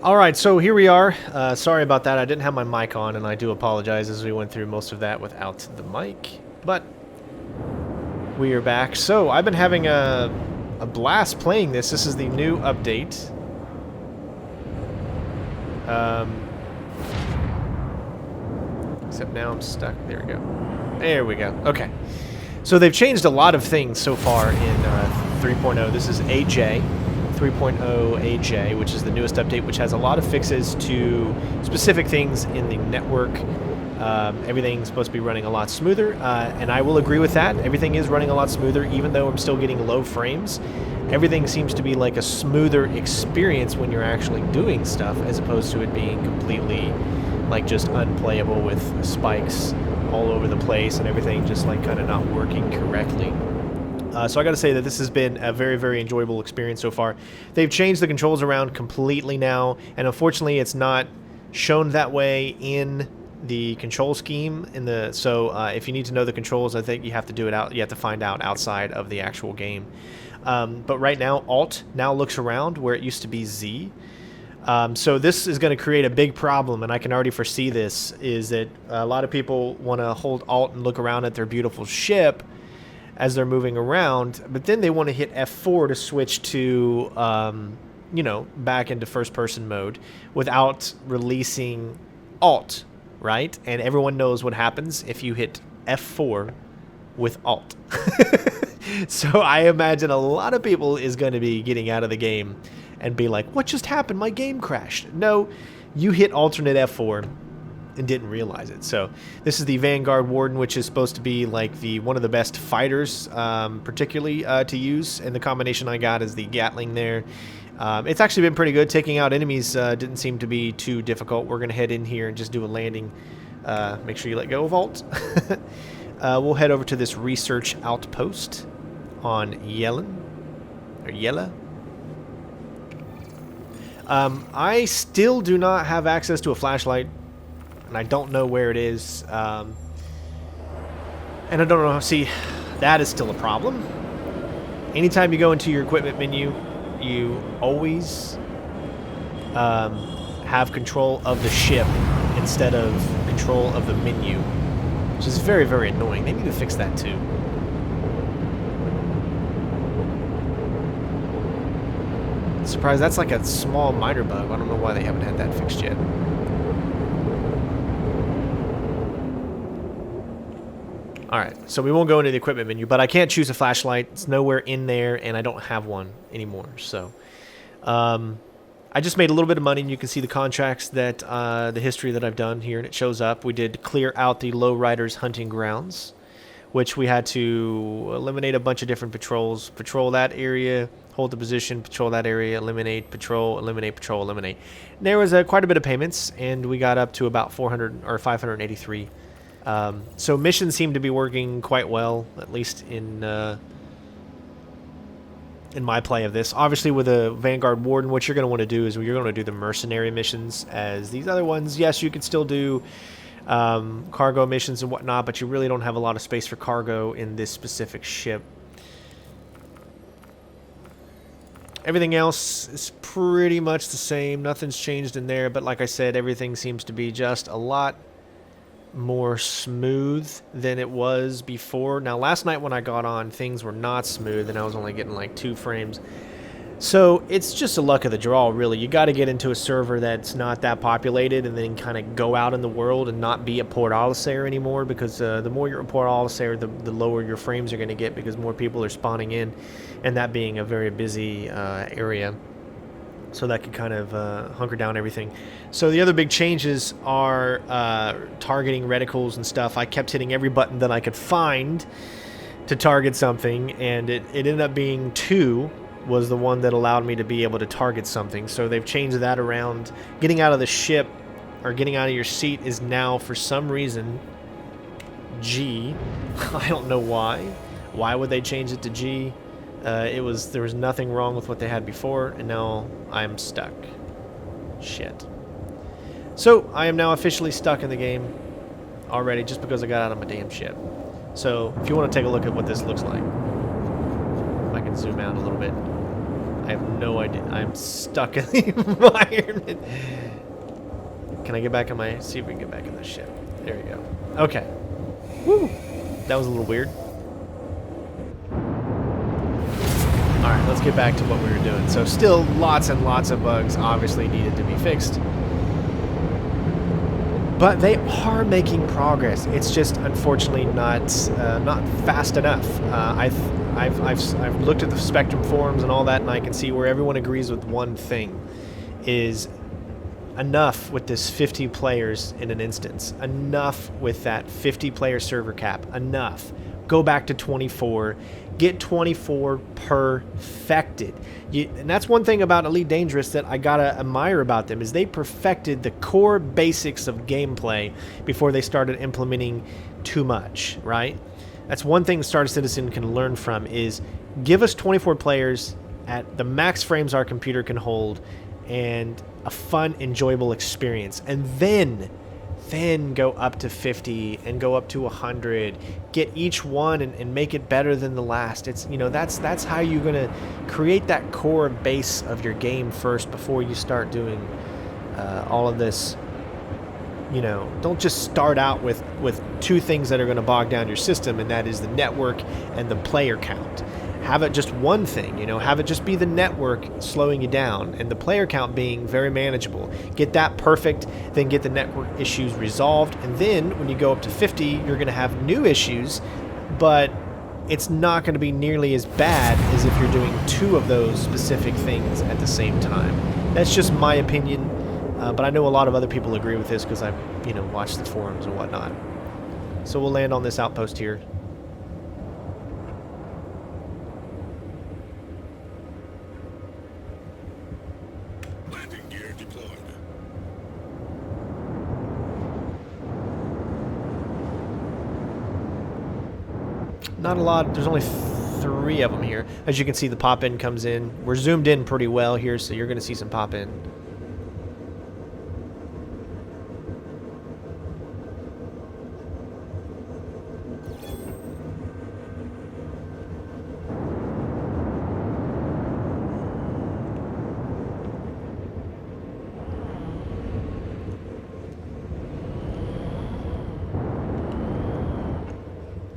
Alright, so here we are. Sorry about that, I didn't have my mic on, and I do apologize as we went through most of that without the mic. But we are back. So, I've been having a blast playing this. This is the new update. Except now I'm stuck. There we go. There we go. Okay. So they've changed a lot of things so far in 3.0. This is AJ. 3.0 AJ, which is the newest update, which has a lot of fixes to specific things in the network. Everything's supposed to be running a lot smoother, and I will agree with that. Everything is running a lot smoother, even though I'm still getting low frames. Everything seems to be like a smoother experience when you're actually doing stuff, as opposed to it being completely like just unplayable with spikes all over the place and everything just like kind of not working correctly. So I gotta say that this has been a very, very enjoyable experience so far. They've changed the controls around completely now, and unfortunately it's not shown that way in the control scheme. So if you need to know the controls, I think you have to do it out. You have to find out outside of the actual game. But right now, Alt now looks around where it used to be Z. So this is going to create a big problem, and I can already foresee this, is that a lot of people want to hold Alt and look around at their beautiful ship as they're moving around, but then they want to hit F4 to switch to, you know, back into first-person mode without releasing Alt, right? And everyone knows what happens if you hit F4 with Alt. So I imagine a lot of people is going to be getting out of the game and be like, what just happened? My game crashed. No, you hit alternate F4 and didn't realize it. So this is the Vanguard Warden, which is supposed to be like one of the best fighters, particularly to use. And the combination I got is the Gatling there. It's actually been pretty good. Taking out enemies didn't seem to be too difficult. We're going to head in here and just do a landing. Make sure you let go of Alt. We'll head over to this research outpost on Yellen. Or Yella. I still do not have access to a flashlight, and I don't know where it is, and I don't know. See, that is still a problem. Anytime you go into your equipment menu, you always have control of the ship instead of control of the menu, which is very, very annoying. They need to fix that too. Surprised, that's like a small minor bug. I don't know why they haven't had that fixed yet. Alright, so we won't go into the equipment menu, but I can't choose a flashlight. It's nowhere in there, and I don't have one anymore. So, I just made a little bit of money, and you can see the contracts that, the history that I've done here, and it shows up. We did clear out the Lowriders hunting grounds, which we had to eliminate a bunch of different patrols. Patrol that area, hold the position, patrol that area, eliminate, patrol, eliminate, patrol, eliminate. There was quite a bit of payments, and we got up to about 400 or 583. So missions seem to be working quite well, at least in my play of this. Obviously, with a Vanguard Warden, what you're going to want to do is you're going to do the mercenary missions as these other ones. Yes, you can still do cargo missions and whatnot, but you really don't have a lot of space for cargo in this specific ship. Everything else is pretty much the same. Nothing's changed in there, but like I said, everything seems to be just a lot more smooth than it was before. Now, last night when I got on, things were not smooth, and I was only getting like 2 frames. So it's just a luck of the draw, really. You got to get into a server that's not that populated and then kind of go out in the world and not be a Port Alisair anymore, because the more you're a Port Alisair, the lower your frames are going to get, because more people are spawning in, and that being a very busy area. So that could kind of hunker down everything. So the other big changes are targeting reticles and stuff. I kept hitting every button that I could find to target something, and it ended up being 2 was the one that allowed me to be able to target something. So they've changed that around. Getting out of the ship or getting out of your seat is now, for some reason, G. I don't know why. Why would they change it to G? There was nothing wrong with what they had before, and now I'm stuck. Shit. So I am now officially stuck in the game already, just because I got out of my damn ship. So if you want to take a look at what this looks like, if I can zoom out a little bit. I have no idea. I'm stuck in the environment. Can I get back on my... See if we can get back in the ship. There we go. Okay. Woo! That was a little weird. Alright, let's get back to what we were doing. So still lots and lots of bugs obviously needed to be fixed. But they are making progress. It's just unfortunately not fast enough. I've looked at the Spectrum forums and all that, and I can see where everyone agrees with one thing: is enough with this 50 players in an instance. Enough with that 50 player server cap. Enough. Go back to 24. Get 24 perfected. And that's one thing about Elite Dangerous that I gotta admire about them, is they perfected the core basics of gameplay before they started implementing too much, right? That's one thing Star Citizen can learn from, is give us 24 players at the max frames our computer can hold and a fun, enjoyable experience. And then go up to 50 and go up to 100. Get each one and make it better than the last. It's, you know, that's how you're gonna create that core base of your game first before you start doing all of this. You know, don't just start out with two things that are going to bog down your system, and that is the network and the player count. Have it just one thing, you know, have it just be the network slowing you down and the player count being very manageable. Get that perfect, then get the network issues resolved, and then when you go up to 50, you're going to have new issues, but it's not going to be nearly as bad as if you're doing two of those specific things at the same time. That's just my opinion, but I know a lot of other people agree with this because I've, you know, watched the forums and whatnot. So we'll land on this outpost here. Not a lot. There's only 3 of them here. As you can see, the pop-in comes in. We're zoomed in pretty well here, so you're going to see some pop-in.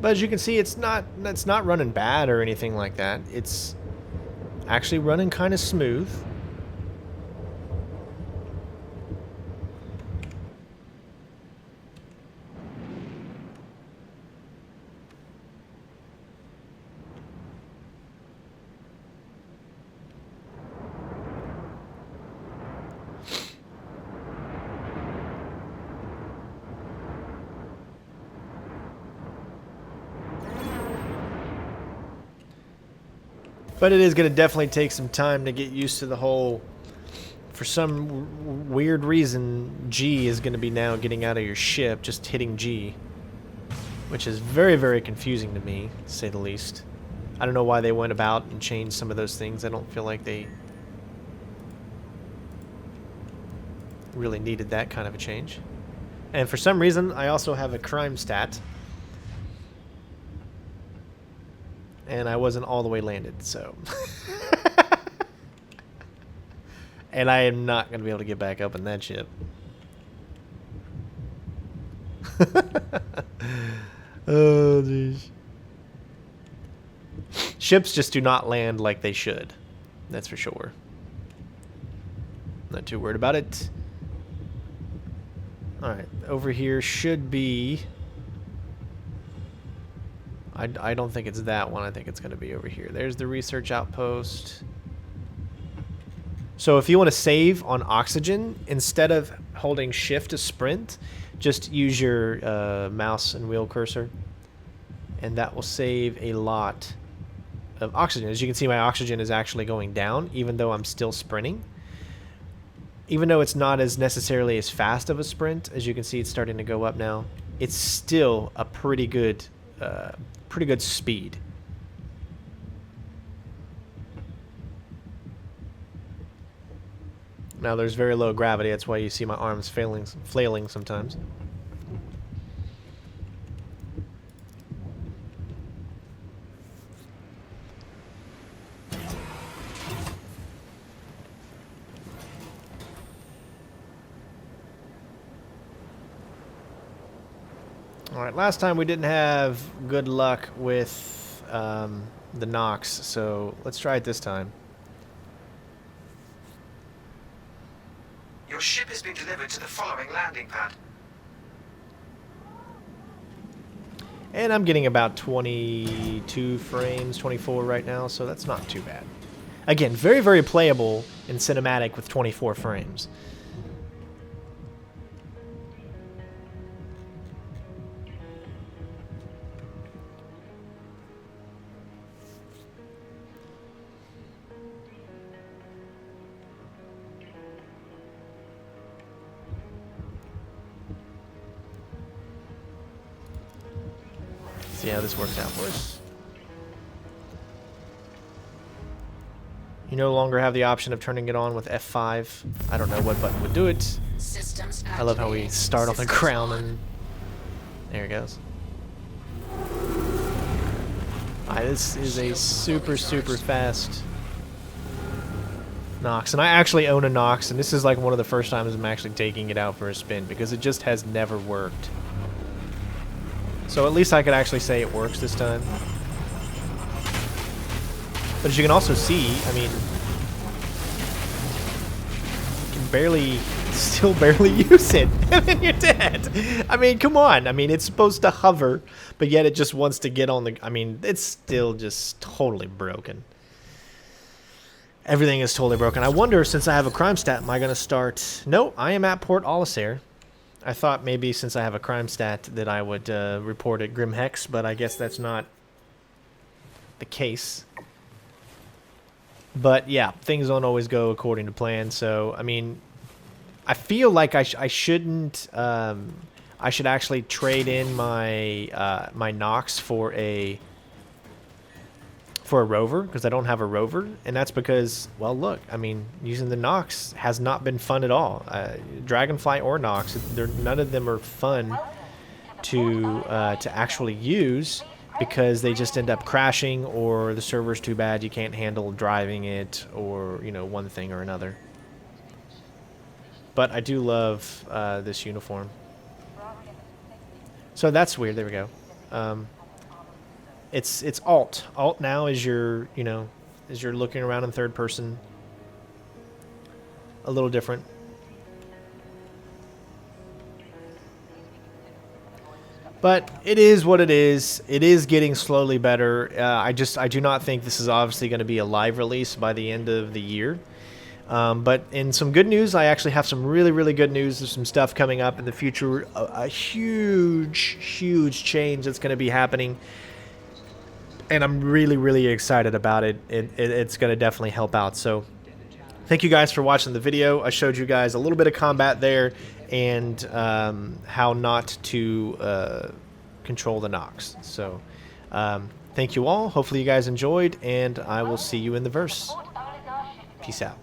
But as you can see, it's not running bad or anything like that. It's actually running kind of smooth. But it is going to definitely take some time to get used to the whole, for some weird reason, G is going to be now getting out of your ship, just hitting G. Which is very, very confusing to me, to say the least. I don't know why they went about and changed some of those things. I don't feel like they really needed that kind of a change. And for some reason, I also have a crime stat. And I wasn't all the way landed, so. And I am not going to be able to get back up in that ship. Oh, jeez. Ships just do not land like they should. That's for sure. Not too worried about it. Alright, over here should be... I don't think it's that one. I think it's going to be over here. There's the research outpost. So if you want to save on oxygen, instead of holding shift to sprint, just use your mouse and wheel cursor. And that will save a lot of oxygen. As you can see, my oxygen is actually going down, even though I'm still sprinting. Even though it's not as necessarily as fast of a sprint, as you can see, it's starting to go up now. It's still a pretty good speed. Now there's very low gravity, that's why you see my arms flailing sometimes. Alright, last time we didn't have good luck with the Nox, so let's try it this time. Your ship has been delivered to the following landing pad. And I'm getting about 22 frames, 24 right now, so that's not too bad. Again, very, very playable in cinematic with 24 frames. See how this works out for us. You no longer have the option of turning it on with F5. I don't know what button would do it. I love how we start on the ground and there it goes. This is a super, super fast Nox. And I actually own a Nox, and this is like one of the first times I'm actually taking it out for a spin because it just has never worked. So at least I could actually say it works this time. But as you can also see, I mean, you can barely, still barely use it, and then you're dead. I mean, come on. I mean, it's supposed to hover, but yet it just wants to get on the, I mean, it's still just totally broken. Everything is totally broken. I wonder, since I have a crime stat, am I going to start? No, I am at Port Alisair. I thought maybe since I have a crime stat that I would report at Grim Hex, but I guess that's not the case. But yeah, things don't always go according to plan. So I mean, I feel like I shouldn't. I should actually trade in my my Nox for a rover, because I don't have a rover, and that's because, well, look, I mean, using the Nox has not been fun at all. Dragonfly or Nox, none of them are fun to actually use, because they just end up crashing, or the server's too bad you can't handle driving it, or, you know, one thing or another. But I do love this uniform. So that's weird. There we go. It's alt. Alt now is your, you know, as you're looking around in third person. A little different. But it is what it is. It is getting slowly better. I do not think this is obviously going to be a live release by the end of the year. But in some good news, I actually have some really, really good news. There's some stuff coming up in the future. A huge, huge change that's going to be happening. And I'm really, really excited about it. It's going to definitely help out. So thank you guys for watching the video. I showed you guys a little bit of combat there and how not to control the Nox. So thank you all. Hopefully you guys enjoyed, and I will see you in the verse. Peace out.